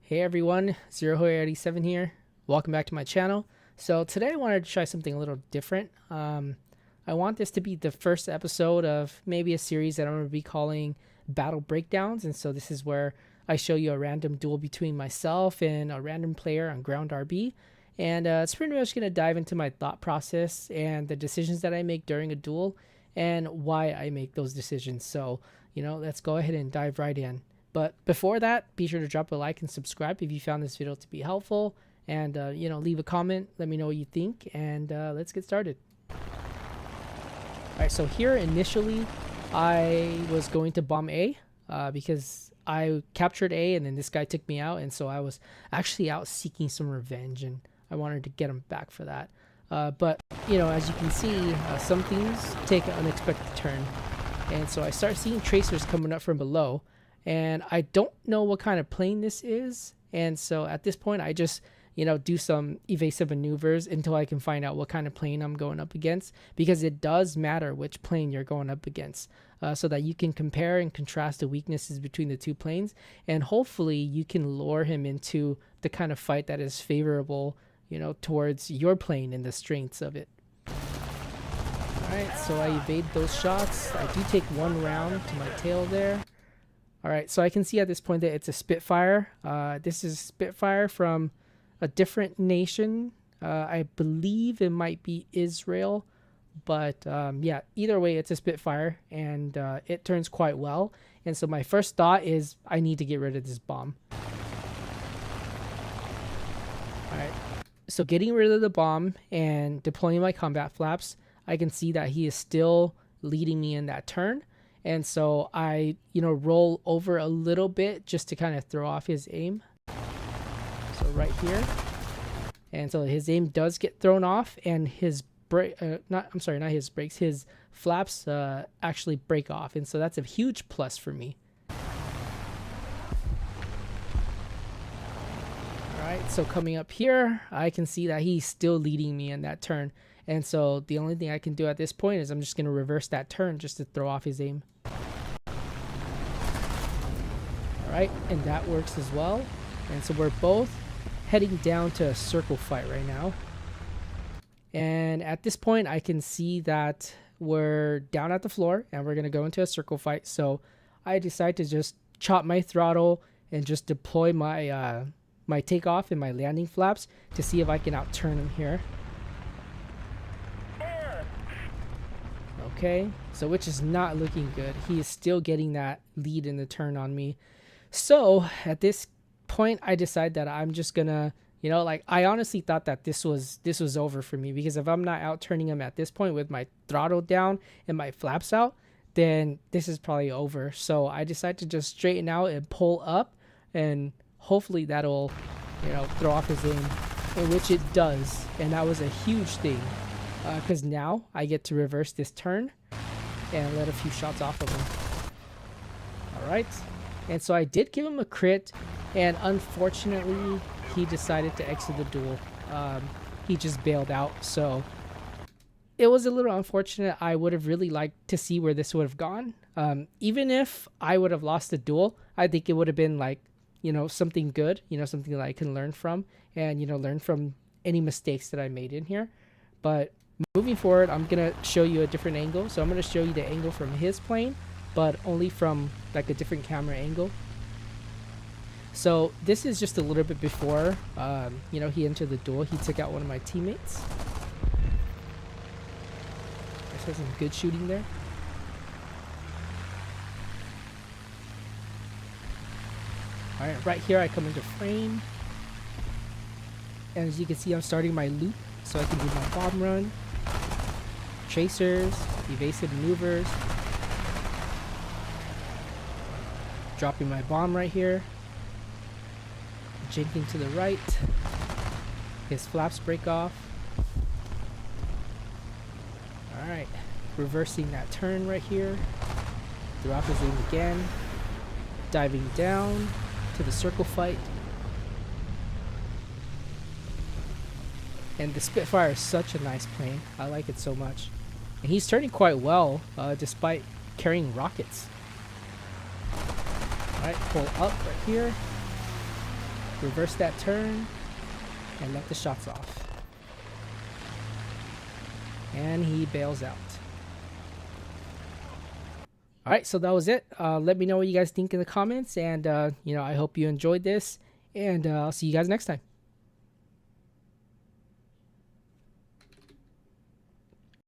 Hey everyone, ZeroHoy87 here. Welcome back to my channel. So today I wanted to try something a little different. I want this to be the first episode of maybe a series that I'm going to be calling Battle Breakdowns. And so this is where I show you a random duel between myself and a random player on ground RB. And it's pretty much going to dive into my thought process and the decisions that I make during a duel and why I make those decisions. So, let's go ahead and dive right in. But before that, be sure to drop a like and subscribe if you found this video to be helpful. And, leave a comment. Let me know what you think. And let's get started. All right, so here initially, I was going to bomb A because I captured A and then this guy took me out. And so I was actually out seeking some revenge and I wanted to get him back for that. But, as you can see, some things take an unexpected turn. And so I start seeing tracers coming up from below. And I don't know what kind of plane this is. And so at this point, I just, do some evasive maneuvers until I can find out what kind of plane I'm going up against. Because it does matter which plane you're going up against. So that you can compare and contrast the weaknesses between the two planes. And hopefully you can lure him into the kind of fight that is favorable, towards your plane and the strengths of it. Alright, so I evade those shots. I do take one round to my tail there. Alright, so I can see at this point that it's a Spitfire. This is Spitfire from a different nation. I believe it might be Israel. But yeah, either way, it's a Spitfire. And it turns quite well. And so my first thought is I need to get rid of this bomb. Alright, so getting rid of the bomb and deploying my combat flaps, I can see that he is still leading me in that turn. And so I, roll over a little bit just to kind of throw off his aim. So right here. And so his aim does get thrown off and his not his brakes, his flaps actually break off. And so that's a huge plus for me. Alright, so coming up here, I can see that he's still leading me in that turn. And so the only thing I can do at this point is I'm just going to reverse that turn just to throw off his aim. Alright, and that works as well. And so we're both heading down to a circle fight right now. And at this point, I can see that we're down at the floor and we're going to go into a circle fight. So I decide to just chop my throttle and just deploy my, my takeoff and my landing flaps to see if I can outturn him here. Okay, so which is not looking good. He is still getting that lead in the turn on me. So at this point, I decide that I'm just gonna, I honestly thought that this was over for me, because if I'm not out turning him at this point with my throttle down and my flaps out, then this is probably over. So I decide to just straighten out and pull up, and hopefully that'll, throw off his aim, which it does. And that was a huge thing. Because now I get to reverse this turn and let a few shots off of him. Alright, and so I did give him a crit, and unfortunately he decided to exit the duel. He just bailed out, so it was a little unfortunate. I would have really liked to see where this would have gone. Even if I would have lost the duel, I think it would have been like, something good, something that I can learn from, and learn from any mistakes that I made in here. But moving forward, I'm going to show you a different angle. So I'm going to show you the angle from his plane, but only from like a different camera angle. So this is just a little bit before, he entered the duel. He took out one of my teammates. There's some good shooting there. All right, right here I come into frame. And as you can see, I'm starting my loop so I can do my bomb run. Tracers, evasive maneuvers, dropping my bomb right here, jinking to the right, his flaps break off. Alright, reversing that turn right here, throw off his aim again, diving down to the circle fight. And the Spitfire is such a nice plane. I like it so much. And he's turning quite well, despite carrying rockets. Alright, pull up right here. reverse that turn, and let the shots off. And he bails out. Alright, so that was it. Let me know what you guys think in the comments, and I hope you enjoyed this, and I'll see you guys next time.